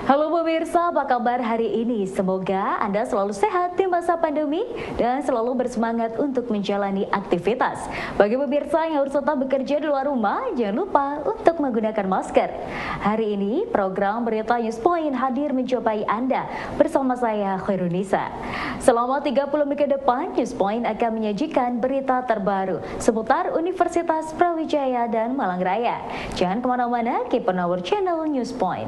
Halo pemirsa, apa kabar hari ini? Semoga Anda selalu sehat di masa pandemi dan selalu bersemangat untuk menjalani aktivitas. Bagi pemirsa yang harus tetap bekerja di luar rumah, jangan lupa untuk menggunakan masker. Hari ini program Berita News Point hadir menjumpai Anda bersama saya Khairunisa. Selama 30 menit ke depan, News Point akan menyajikan berita terbaru seputar Universitas Brawijaya dan Malang Raya. Jangan kemana-mana, keep on our channel News Point.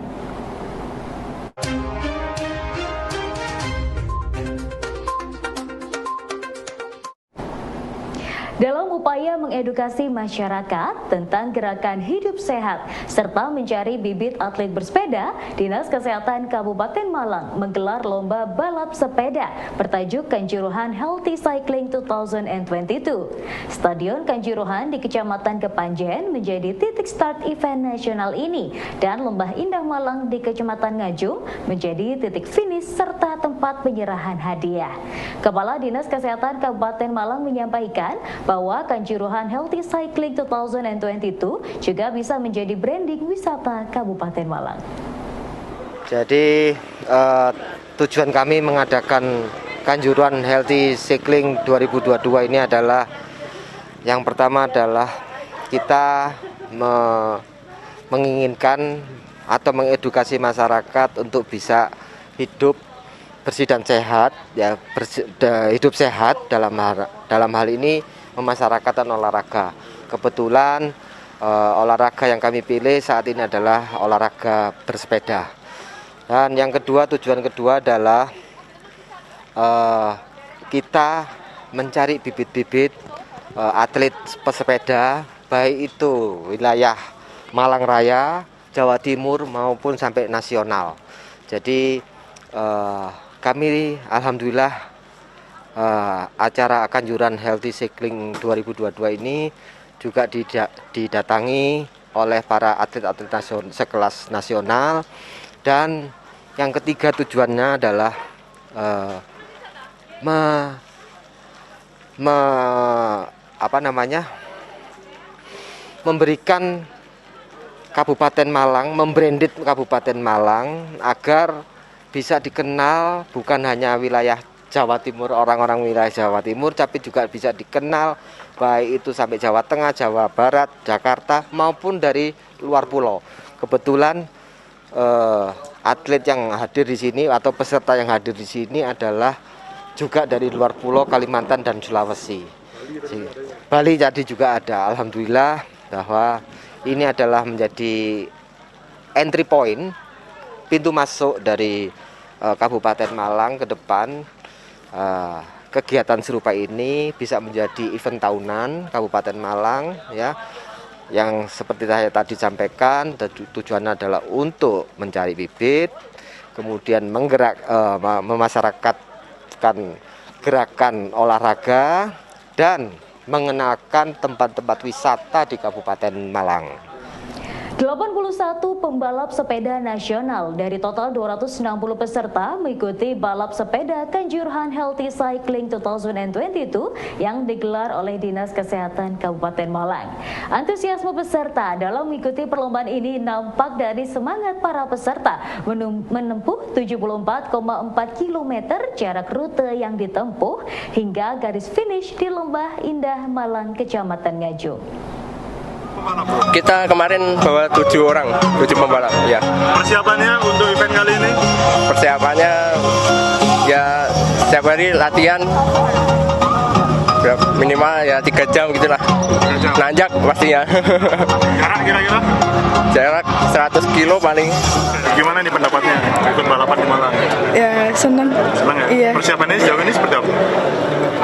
Dalam upaya mengedukasi masyarakat tentang gerakan hidup sehat serta mencari bibit atlet bersepeda, Dinas Kesehatan Kabupaten Malang menggelar lomba balap sepeda bertajuk Kanjuruhan Healthy Cycling 2022. Stadion Kanjuruhan di Kecamatan Kepanjen menjadi titik start event nasional ini dan Lembah Indah Malang di Kecamatan Ngajum menjadi titik finish serta tempat penyerahan hadiah. Kepala Dinas Kesehatan Kabupaten Malang menyampaikan bahwa Kanjuruhan Healthy Cycling 2022 juga bisa menjadi branding wisata Kabupaten Malang. Jadi tujuan kami mengadakan Kanjuruhan Healthy Cycling 2022 ini adalah yang pertama adalah kita menginginkan atau mengedukasi masyarakat untuk bisa hidup bersih dan sehat, ya hidup sehat dalam hal ini memasyarakatkan olahraga. Kebetulan olahraga yang kami pilih saat ini adalah olahraga bersepeda. Dan yang kedua, tujuan kedua adalah kita mencari bibit-bibit atlet pesepeda, baik itu wilayah Malang Raya, Jawa Timur maupun sampai nasional. Jadi kami alhamdulillah acara Kanjuruhan Healthy Cycling 2022 ini juga didatangi oleh para atlet-atlet sekelas nasional, dan yang ketiga tujuannya adalah memberikan Kabupaten Malang, membranded Kabupaten Malang agar bisa dikenal bukan hanya wilayah Jawa Timur, orang-orang wilayah Jawa Timur, tapi juga bisa dikenal baik itu sampai Jawa Tengah, Jawa Barat, Jakarta maupun dari luar pulau. Kebetulan atlet yang hadir di sini atau peserta yang hadir di sini adalah juga dari luar pulau Kalimantan dan Sulawesi. Bali jadi juga ada. Alhamdulillah bahwa ini adalah menjadi entry point, pintu masuk dari Kabupaten Malang ke depan. Kegiatan serupa ini bisa menjadi event tahunan Kabupaten Malang, ya, yang seperti saya tadi sampaikan, tujuannya adalah untuk mencari bibit, kemudian memasyarakatkan gerakan olahraga dan mengenalkan tempat-tempat wisata di Kabupaten Malang. 81 pembalap sepeda nasional dari total 260 peserta mengikuti balap sepeda Kanjuruhan Healthy Cycling 2022 yang digelar oleh Dinas Kesehatan Kabupaten Malang. Antusiasme peserta dalam mengikuti perlombaan ini nampak dari semangat para peserta menempuh 74,4 km jarak rute yang ditempuh hingga garis finish di Lembah Indah Malang, Kecamatan Ngajum. Kita kemarin bawa 7 pembalap ya. Persiapannya untuk event kali ini? Persiapannya ya setiap hari latihan minimal ya 3 jam gitulah. Nanjak pastinya. Jarak kira-kira? Jarak 100 kilo paling. Gimana nih pendapatnya ikut balapan di Malang? Ya senang. Senang ya? Iya. Persiapannya sejauh ini seperti apa?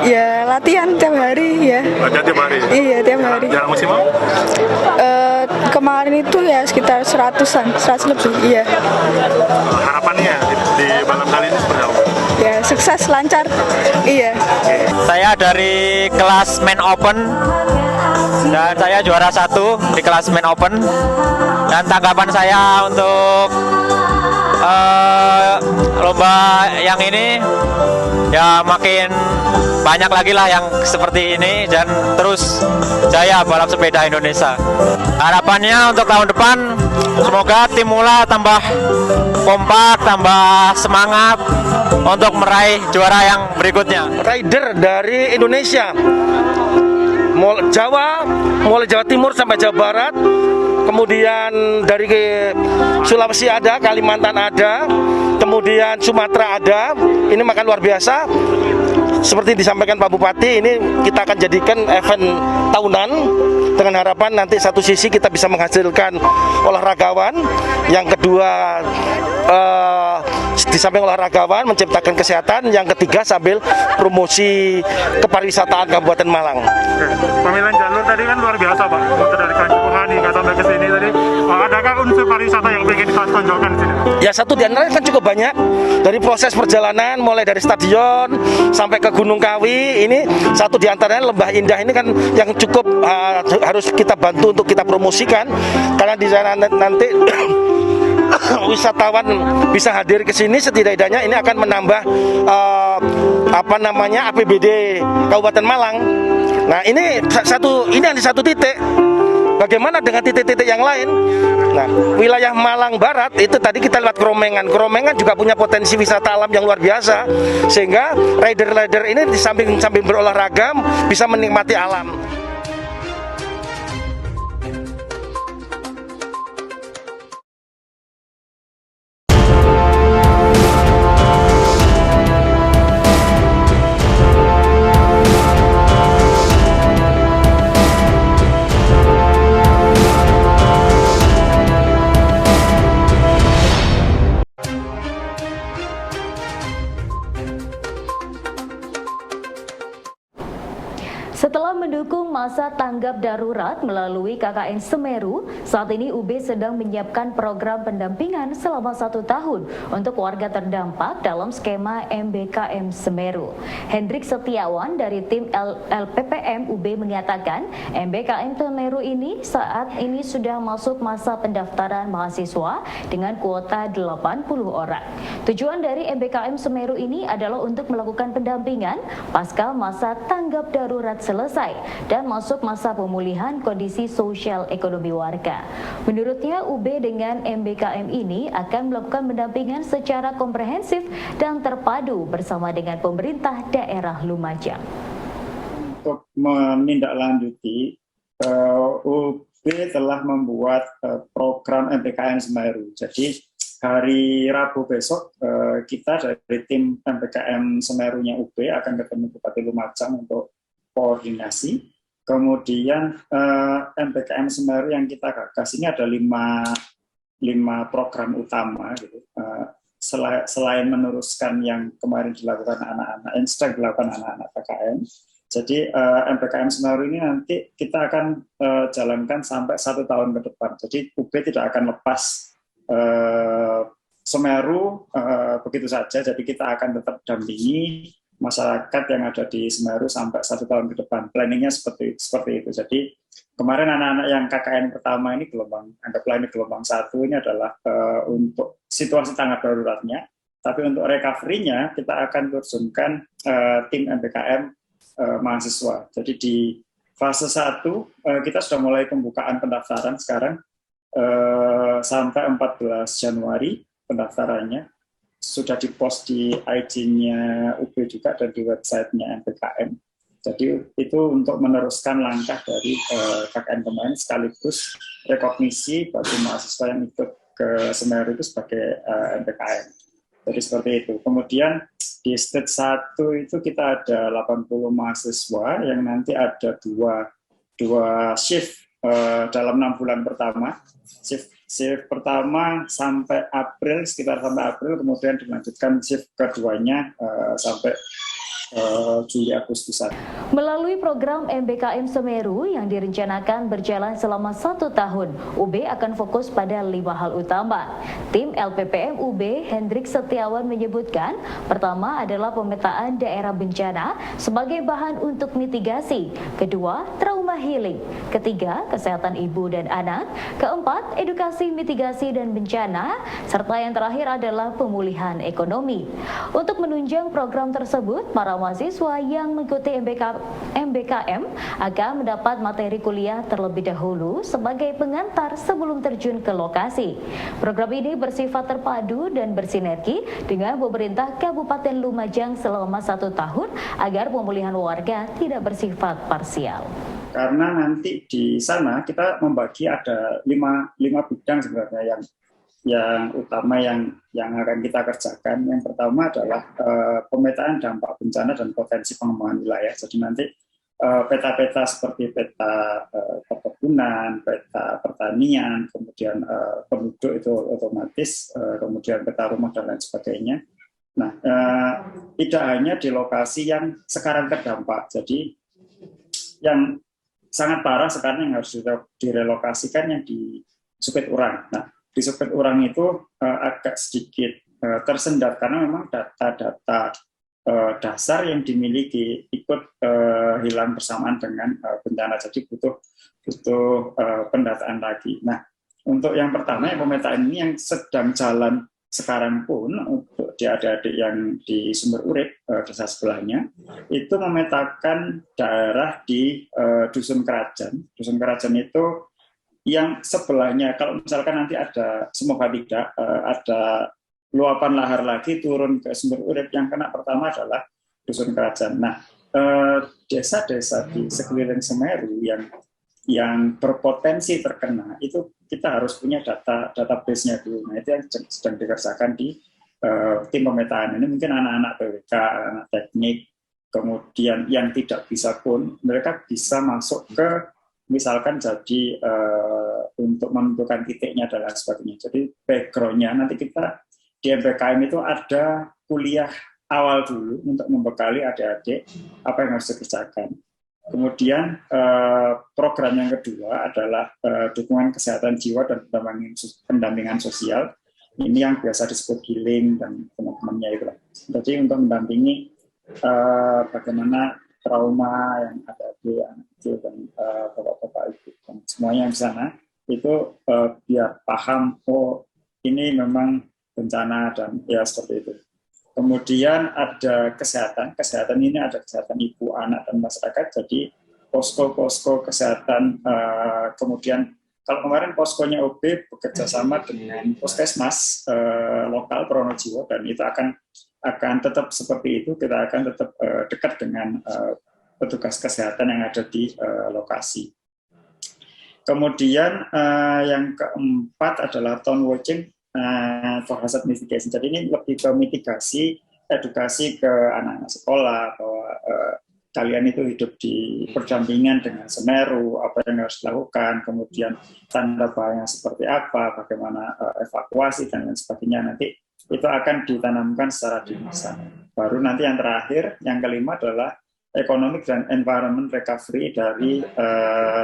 Ya latihan tiap hari ya. Latihan tiap hari? Iya tiap hari. Jarak maksimal? Kemarin itu ya sekitar 100 lebih. Iya. Harapannya di balap kali ini seperti apa? Ya sukses lancar. Iya. Saya dari kelas main open dan saya juara 1 di kelas main open, dan tanggapan saya untuk lomba yang ini ya makin banyak lagi lah yang seperti ini dan terus jaya balap sepeda Indonesia. Harapannya untuk tahun depan semoga tim Mula tambah kompak, tambah semangat untuk meraih juara yang berikutnya. Rider dari Indonesia, mulai Jawa Timur sampai Jawa Barat, kemudian dari Sulawesi ada, Kalimantan ada, kemudian Sumatera ada. Ini makan luar biasa. Seperti disampaikan Pak Bupati, ini kita akan jadikan event tahunan dengan harapan nanti satu sisi kita bisa menghasilkan olahragawan, yang kedua di samping olahragawan menciptakan kesehatan, yang ketiga sambil promosi kepariwisataan Kabupaten Malang. Pemilihan jalur tadi kan luar biasa Pak, muter dari Kanjuruhan hingga sampai ke sini tadi. Adakah unsur pariwisata yang ingin ditonjolkan di sini? Ya, satu di antaranya kan cukup banyak, dari proses perjalanan mulai dari stadion sampai ke Gunung Kawi. Ini satu di antaranya Lembah Indah ini kan yang cukup harus kita bantu untuk kita promosikan, karena di sana nanti wisatawan bisa hadir ke sini, setidaknya ini akan menambah APBD Kabupaten Malang. Nah, ini hanya satu titik. Bagaimana dengan titik-titik yang lain? Nah, wilayah Malang Barat itu tadi kita lihat Kromengan. Kromengan juga punya potensi wisata alam yang luar biasa, sehingga rider-rider ini di samping berolahraga bisa menikmati alam. Setelah mendukung masa tanggap darurat melalui KKN Semeru, saat ini UB sedang menyiapkan program pendampingan selama 1 tahun untuk warga terdampak dalam skema MBKM Semeru. Hendrik Setiawan dari tim LPPM UB mengatakan MBKM Semeru ini saat ini sudah masuk masa pendaftaran mahasiswa dengan kuota 80 orang. Tujuan dari MBKM Semeru ini adalah untuk melakukan pendampingan pasca masa tanggap darurat selesai dan masuk masa pemulihan kondisi sosial ekonomi warga. Menurutnya, UB dengan MBKM ini akan melakukan pendampingan secara komprehensif dan terpadu bersama dengan pemerintah daerah Lumajang. Untuk menindaklanjuti, UB telah membuat program MBKM Semeru. Jadi hari Rabu besok kita dari tim MBKM Semerunya UB akan ketemu Bupati Lumajang untuk koordinasi. Kemudian MBKM Semeru yang kita gagas ini ada 5 program utama gitu. Selain meneruskan yang kemarin dilakukan anak-anak, yang sedang dilakukan anak-anak PKM. Jadi MBKM Semeru ini nanti kita akan jalankan sampai 1 tahun ke depan. Jadi UB tidak akan lepas Semeru begitu saja. Jadi kita akan tetap dampingi masyarakat yang ada di Semeru sampai 1 tahun ke depan. Planningnya seperti itu. Jadi kemarin anak-anak yang KKN pertama ini anggaplah ini gelombang 1 ini adalah untuk situasi tanggap daruratnya. Tapi untuk recovery-nya kita akan terjunkan tim MBKM mahasiswa. Jadi di fase 1 kita sudah mulai pembukaan pendaftaran sekarang sampai 14 Januari pendaftarannya. Sudah dipost di IG-nya UB juga dan di website-nya MBKM. Jadi itu untuk meneruskan langkah dari KKN kemarin sekaligus rekognisi bagi mahasiswa yang ikut ke Semeru itu sebagai MBKM. Jadi seperti itu. Kemudian di stage 1 itu kita ada 80 mahasiswa yang nanti ada dua shift dalam 6 bulan pertama. Shift pertama sampai April, sekitar sampai April, kemudian dilanjutkan shift keduanya sampai Juli Agustusan. Melalui program MBKM Semeru yang direncanakan berjalan selama 1 tahun, UB akan fokus pada 5 hal utama. Tim LPPM UB Hendrik Setiawan menyebutkan, pertama adalah pemetaan daerah bencana sebagai bahan untuk mitigasi, kedua trauma healing, ketiga kesehatan ibu dan anak, keempat edukasi mitigasi dan bencana, serta yang terakhir adalah pemulihan ekonomi. Untuk menunjang program tersebut, para mahasiswa yang mengikuti MBKM akan mendapat materi kuliah terlebih dahulu sebagai pengantar sebelum terjun ke lokasi. Program ini bersifat terpadu dan bersinergi dengan pemerintah Kabupaten Lumajang selama 1 tahun agar pemulihan warga tidak bersifat parsial. Karena nanti di sana kita membagi ada lima bidang sebenarnya yang utama yang akan kita kerjakan. Yang pertama adalah pemetaan dampak bencana dan potensi pengembangan wilayah. Jadi nanti peta-peta seperti peta perkebunan, peta pertanian, kemudian penduduk itu otomatis, kemudian peta rumah dan lain sebagainya. Nah, tidak hanya di lokasi yang sekarang terdampak. Jadi yang sangat parah sekarang yang harus direlokasikan yang di Supit Urang. Nah, di Supit Urang itu agak sedikit tersendat karena memang data-data dasar yang dimiliki ikut hilang bersamaan dengan bencana. Jadi butuh pendataan lagi. Nah, untuk yang pertama yang pemetaan ini yang sedang jalan sekarang pun untuk di adik-adik yang di Sumber Urip, desa sebelahnya, itu memetakan daerah di Dusun Kerajaan. Dusun Kerajaan itu yang sebelahnya, kalau misalkan nanti ada, semoga tidak, ada luapan lahar lagi turun ke Sumber Urip, yang kena pertama adalah Dusun Kerajaan. Nah, desa-desa di sekeliling Semeru yang berpotensi terkena, itu kita harus punya database-nya dulu. Nah, itu yang sedang dikerjakan di tim pemetaan. Ini mungkin anak-anak PWK, anak teknik, kemudian yang tidak bisa pun, mereka bisa masuk ke misalkan jadi untuk menentukan titiknya dan lain sebagainya. Jadi background-nya nanti kita di MBKM itu ada kuliah awal dulu untuk membekali adik-adik apa yang harus dikerjakan. Kemudian program yang kedua adalah dukungan kesehatan jiwa dan pendampingan sosial. Ini yang biasa disebut healing dan teman-temannya itu. Jadi untuk mendampingi bagaimana trauma yang ada di anak kecil dan bapak-bapak ibu dan semuanya yang di sana itu biar paham, oh ini memang bencana dan ya seperti itu. Kemudian ada kesehatan ini ada kesehatan ibu, anak dan masyarakat. Jadi posko-posko kesehatan, kemudian kalau kemarin poskonya OB bekerja sama dengan puskesmas lokal Pronojiwo dan itu akan tetap seperti itu, kita akan tetap dekat dengan petugas kesehatan yang ada di lokasi. Kemudian yang keempat adalah town watching for hazard mitigation. Jadi ini lebih ke mitigasi, edukasi ke anak-anak sekolah bahwa kalian itu hidup di berdampingan dengan Semeru, apa yang harus dilakukan, kemudian tanda bahaya seperti apa, bagaimana evakuasi dan lain sebagainya. Nanti itu akan ditanamkan secara dini. Baru nanti yang terakhir, yang kelima adalah economic dan environment recovery dari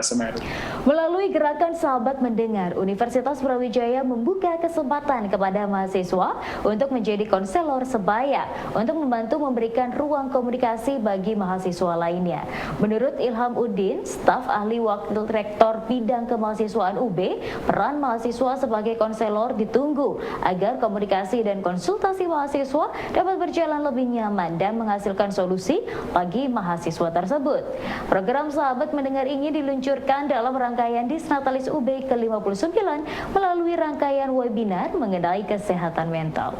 Semeru. Melalui gerakan Sahabat Mendengar, Universitas Brawijaya membuka kesempatan kepada mahasiswa untuk menjadi konselor sebaya untuk membantu memberikan ruang komunikasi bagi mahasiswa lainnya. Menurut Ilham Udin, staf ahli wakil rektor bidang kemahasiswaan UB, peran mahasiswa sebagai konselor ditunggu agar komunikasi dan konsultasi mahasiswa dapat berjalan lebih nyaman dan menghasilkan solusi bagi mahasiswa tersebut. Program Sahabat Mendengar ini diluncurkan dalam rangkaian Disnatalis UB ke-59 melalui rangkaian webinar mengenai kesehatan mental.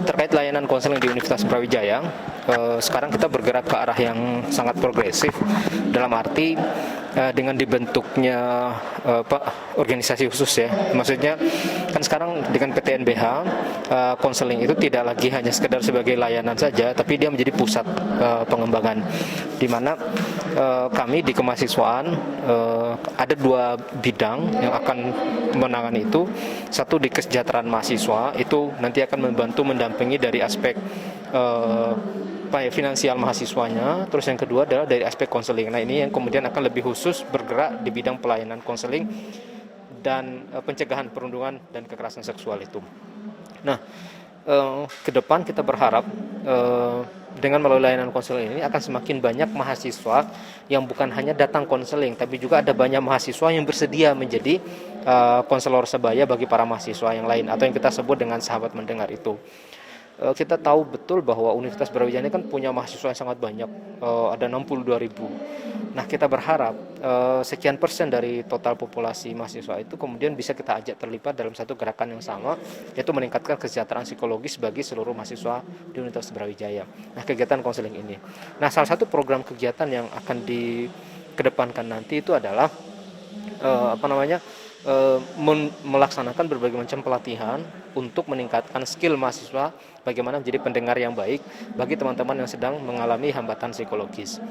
Terkait layanan konseling di Universitas Brawijaya, sekarang kita bergerak ke arah yang sangat progresif dalam arti dengan dibentuknya organisasi khusus ya. Maksudnya kan sekarang dengan PTNBH konseling itu tidak lagi hanya sekedar sebagai layanan saja, tapi dia menjadi pusat pengembangan di mana kami di kemahasiswaan ada 2 bidang yang akan menangani itu. Satu di kesejahteraan mahasiswa, itu nanti akan membantu mendampingi dari aspek finansial mahasiswanya. Terus yang kedua adalah dari aspek konseling. Nah, ini yang kemudian akan lebih khusus bergerak di bidang pelayanan konseling dan pencegahan perundungan dan kekerasan seksual itu. Nah, ke depan kita berharap dengan melalui layanan konseling ini akan semakin banyak mahasiswa yang bukan hanya datang konseling, tapi juga ada banyak mahasiswa yang bersedia menjadi konselor sebaya bagi para mahasiswa yang lain atau yang kita sebut dengan sahabat mendengar itu. kita tahu betul bahwa Universitas Brawijaya ini kan punya mahasiswa yang sangat banyak, ada 62.000. Nah, kita berharap sekian persen dari total populasi mahasiswa itu kemudian bisa kita ajak terlibat dalam satu gerakan yang sama, yaitu meningkatkan kesejahteraan psikologis bagi seluruh mahasiswa di Universitas Brawijaya. Nah, kegiatan konseling ini. Nah, salah satu program kegiatan yang akan dikedepankan nanti itu adalah melaksanakan berbagai macam pelatihan untuk meningkatkan skill mahasiswa bagaimana menjadi pendengar yang baik bagi teman-teman yang sedang mengalami hambatan psikologis.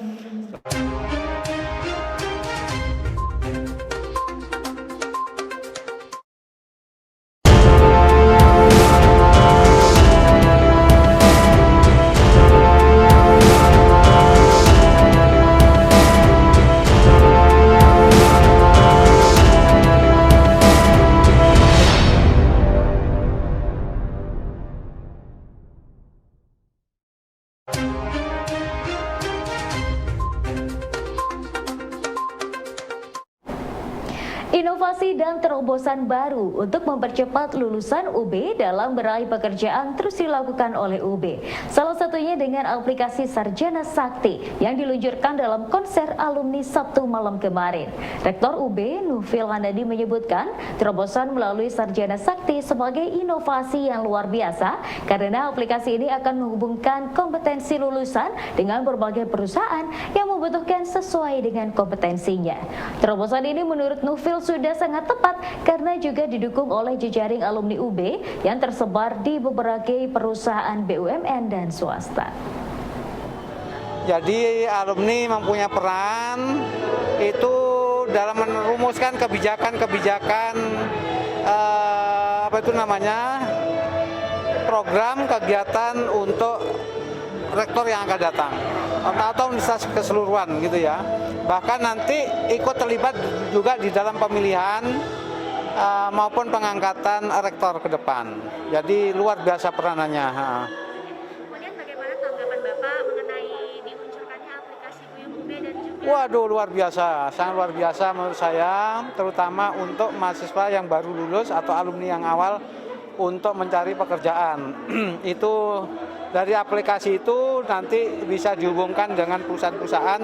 Inovasi dan terobosan baru untuk mempercepat lulusan UB dalam meraih pekerjaan terus dilakukan oleh UB. Salah satunya dengan aplikasi Sarjana Sakti yang diluncurkan dalam konser alumni Sabtu malam kemarin. Rektor UB Nufil Handadi menyebutkan terobosan melalui Sarjana Sakti sebagai inovasi yang luar biasa karena aplikasi ini akan menghubungkan kompetensi lulusan dengan berbagai perusahaan yang membutuhkan sesuai dengan kompetensinya. Terobosan ini menurut Nufil sudah sangat tepat karena juga didukung oleh jejaring alumni UB yang tersebar di beberapa perusahaan BUMN dan swasta. Jadi alumni mempunyai peran itu dalam merumuskan kebijakan-kebijakan program kegiatan untuk rektor yang akan datang atau universitas keseluruhan gitu ya. Bahkan nanti ikut terlibat juga di dalam pemilihan maupun pengangkatan rektor ke depan. Jadi luar biasa peranannya. Kemudian bagaimana tanggapan Bapak mengenai diluncurkannya aplikasi Guyub UB dan juga... Waduh, luar biasa, sangat luar biasa menurut saya, terutama untuk mahasiswa yang baru lulus atau alumni yang awal untuk mencari pekerjaan. Itu dari aplikasi itu nanti bisa dihubungkan dengan perusahaan-perusahaan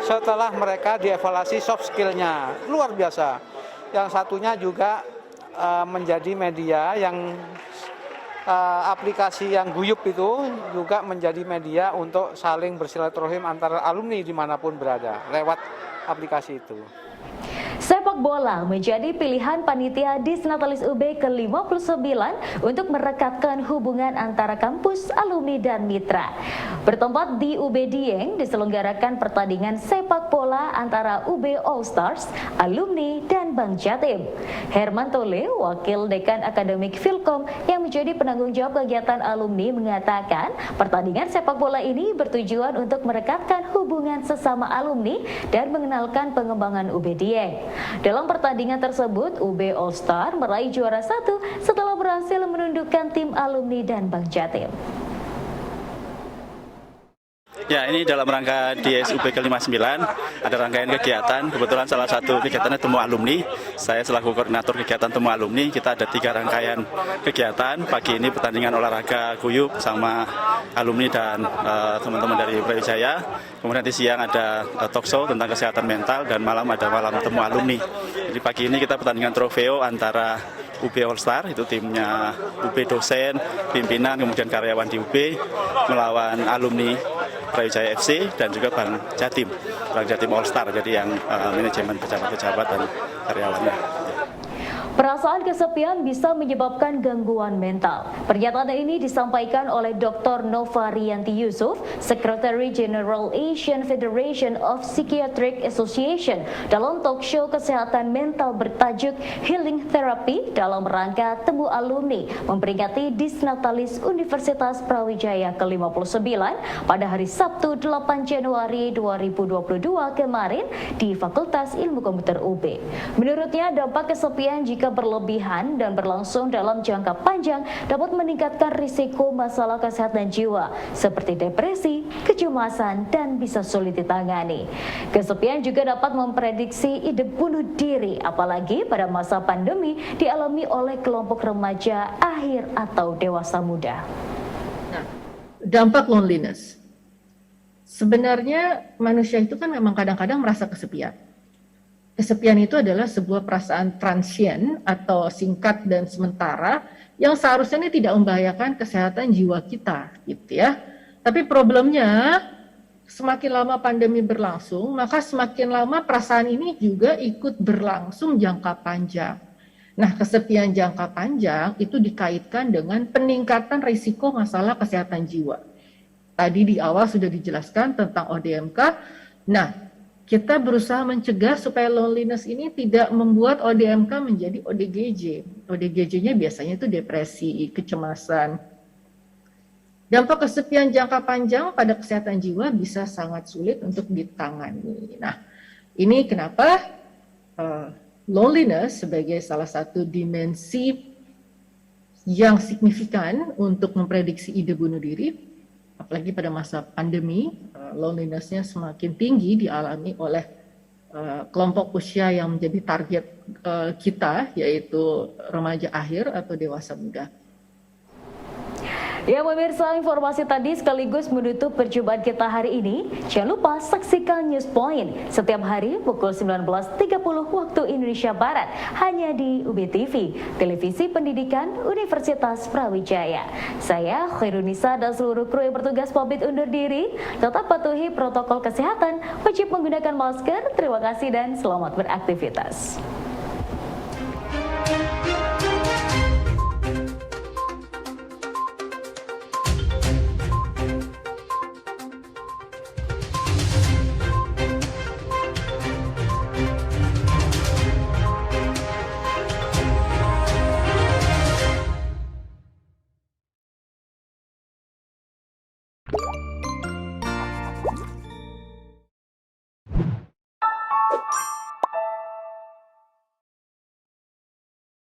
setelah mereka dievaluasi soft skill-nya. Luar biasa. Yang satunya juga menjadi media yang aplikasi yang Guyub itu juga menjadi media untuk saling bersilaturahim antara alumni dimanapun berada lewat aplikasi itu. Sepak bola menjadi pilihan panitia Disnatalis UB ke-59 untuk merekatkan hubungan antara kampus, alumni, dan mitra. Bertempat di UB Dieng diselenggarakan pertandingan sepak bola antara UB All Stars, alumni, dan Bank Jatim. Herman Tole, Wakil Dekan Akademik Filkom yang menjadi penanggung jawab kegiatan alumni mengatakan pertandingan sepak bola ini bertujuan untuk merekatkan hubungan sesama alumni dan mengenalkan pengembangan UB Dieng. Dalam pertandingan tersebut, UB All Star meraih juara 1 setelah berhasil menundukkan tim alumni dan Bank Jatim. Ya, ini dalam rangka DSUB ke-59 ada rangkaian kegiatan. Kebetulan salah satu kegiatannya temu alumni. Saya selaku koordinator kegiatan temu alumni. Kita ada 3 rangkaian kegiatan. Pagi ini pertandingan olahraga Guyub sama alumni dan teman-teman dari Brawijaya. Kemudian di siang ada talkshow tentang kesehatan mental dan malam ada malam temu alumni. Jadi pagi ini kita pertandingan trofeo antara UB All Star, itu timnya UB dosen, pimpinan, kemudian karyawan di UB melawan alumni Brawijaya FC dan juga Bank Jatim All Star, jadi yang manajemen pejabat-pejabat dan karyawannya. Perasaan kesepian bisa menyebabkan gangguan mental. Pernyataan ini disampaikan oleh Dr. Nova Rianti Yusuf, Secretary General Asian Federation of Psychiatric Association, dalam talk show kesehatan mental bertajuk Healing Therapy dalam rangka temu alumni memperingati Disnatalis Universitas Brawijaya ke-59 pada hari Sabtu 8 Januari 2022 kemarin di Fakultas Ilmu Komputer UB. Menurutnya, dampak kesepian jika berlebihan dan berlangsung dalam jangka panjang dapat meningkatkan risiko masalah kesehatan jiwa seperti depresi, kecemasan, dan bisa sulit ditangani. Kesepian juga dapat memprediksi ide bunuh diri, apalagi pada masa pandemi dialami oleh kelompok remaja akhir atau dewasa muda. dampak loneliness. Sebenarnya manusia itu kan memang kadang-kadang merasa kesepian. Kesepian itu adalah sebuah perasaan transient atau singkat dan sementara yang seharusnya ini tidak membahayakan kesehatan jiwa kita, gitu ya. Tapi problemnya semakin lama pandemi berlangsung, maka semakin lama perasaan ini juga ikut berlangsung jangka panjang. Nah, kesepian jangka panjang itu dikaitkan dengan peningkatan risiko masalah kesehatan jiwa. Tadi di awal sudah dijelaskan tentang ODMK. Nah, kita berusaha mencegah supaya loneliness ini tidak membuat ODMK menjadi ODGJ. ODGJ-nya biasanya itu depresi, kecemasan. Dampak kesepian jangka panjang pada kesehatan jiwa bisa sangat sulit untuk ditangani. Nah, ini kenapa loneliness sebagai salah satu dimensi yang signifikan untuk memprediksi ide bunuh diri. Apalagi pada masa pandemi, loneliness-nya semakin tinggi dialami oleh kelompok usia yang menjadi target kita, yaitu remaja akhir atau dewasa muda. Ya pemirsa, informasi tadi sekaligus menutup perjumpaan kita hari ini. Jangan lupa saksikan News Point setiap hari pukul 19.30 waktu Indonesia Barat hanya di UBTV, Televisi Pendidikan Universitas Brawijaya. Saya Khairunisa dan seluruh kru yang bertugas pamit undur diri. Tetap patuhi protokol kesehatan, wajib menggunakan masker. Terima kasih dan selamat beraktivitas.